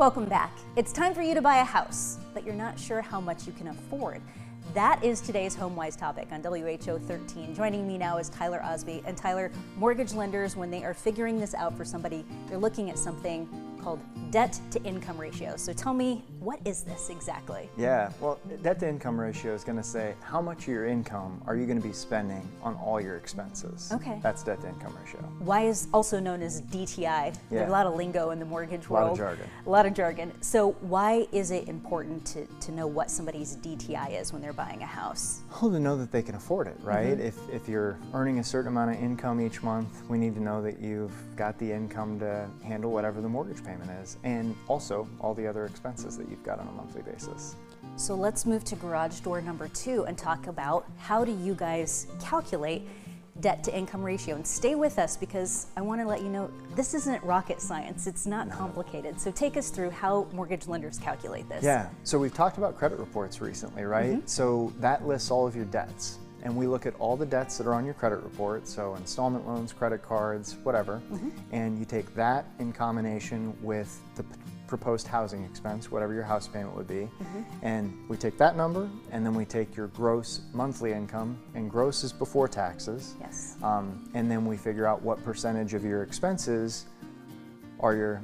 Welcome back. It's time for you to buy a house, but you're not sure how much you can afford. That is today's HomeWise topic on WHO 13. Joining me now is Tyler Osby. And Tyler, mortgage lenders, when they are figuring this out for somebody, they're looking at something called debt to income ratio. So tell me, what is this exactly? Yeah, well, debt to income ratio is going to say how much of your income are you going to be spending on all your expenses. Okay. That's debt to income ratio. Why is also known as DTI. There's a lot of lingo in the mortgage world. A lot of jargon. A lot of jargon. So why is it important to know what somebody's DTI is when they're buying a house? Well, to know that they can afford it, right? If you're earning a certain amount of income each month, we need to know that you've got the income to handle whatever the mortgage payment is, and also all the other expenses that you've got on a monthly basis. So let's move to garage door number 2 and talk about how do you guys calculate debt to income ratio. And stay with us because I want to let you know this isn't rocket science. It's not complicated. So take us through how mortgage lenders calculate this. Yeah, so we've talked about credit reports recently, right? So that lists all of your debts. And we look at all the debts that are on your credit report, so installment loans, credit cards, whatever, and you take that in combination with the proposed housing expense, whatever your house payment would be, and we take that number, and then we take your gross monthly income, and gross is before taxes, and then we figure out what percentage of your expenses are your,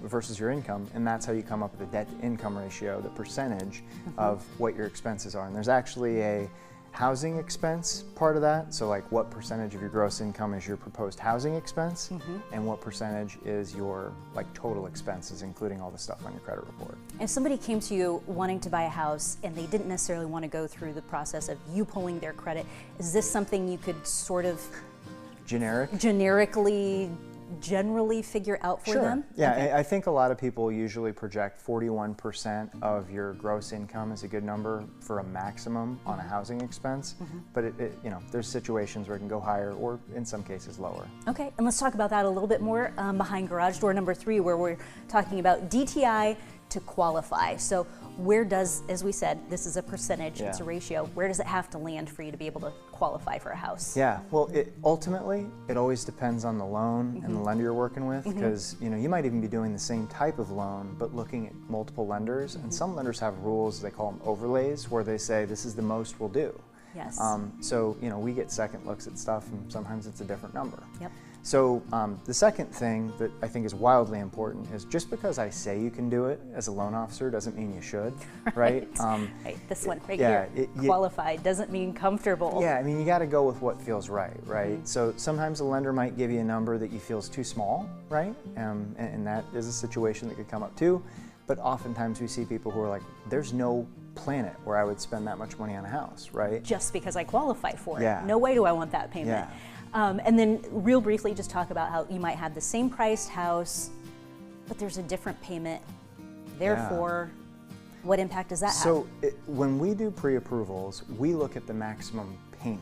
versus your income, and that's how you come up with the debt to income ratio, the percentage of what your expenses are. And there's actually a housing expense part of that, so like what percentage of your gross income is your proposed housing expense, and what percentage is your total expenses, including all the stuff on your credit report. If somebody came to you wanting to buy a house and they didn't necessarily want to go through the process of you pulling their credit, is this something you could sort of generally figure out for them? Yeah, okay. I think a lot of people usually project 41% of your gross income is a good number for a maximum on a housing expense, but there's situations where it can go higher or in some cases lower. Okay, and let's talk about that a little bit more behind garage door number 3, where we're talking about DTI to qualify. So where does, as we said, this is a percentage, it's a ratio, where does it have to land for you to be able to qualify for a house? Yeah, well, ultimately, it always depends on the loan and the lender you're working with, because you might even be doing the same type of loan, but looking at multiple lenders, and some lenders have rules, they call them overlays, where they say this is the most we'll do. Yes. So, we get second looks at stuff, and sometimes it's a different number. Yep. So the second thing that I think is wildly important is just because I say you can do it as a loan officer doesn't mean you should, right? Right. This one right here, qualified doesn't mean comfortable. Yeah, I mean, you got to go with what feels right? So sometimes a lender might give you a number that you feel is too small, right? And that is a situation that could come up too. But oftentimes we see people who are like, there's no planet where I would spend that much money on a house, right? Just because I qualify for it. Yeah. No way do I want that payment. Yeah. And then real briefly, just talk about how you might have the same priced house, but there's a different payment. Therefore, what impact does that have? So when we do pre-approvals, we look at the maximum payment.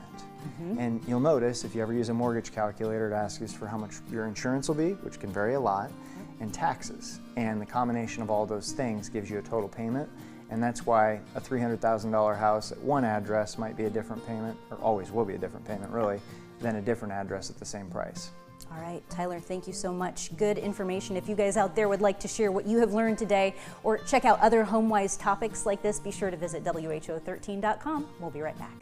And you'll notice if you ever use a mortgage calculator, it asks you for how much your insurance will be, which can vary a lot, and taxes. And the combination of all those things gives you a total payment. And that's why a $300,000 house at one address might be a different payment, or always will be a different payment really, than a different address at the same price. All right, Tyler, thank you so much. Good information. If you guys out there would like to share what you have learned today or check out other HomeWise topics like this, be sure to visit WHO13.com. We'll be right back.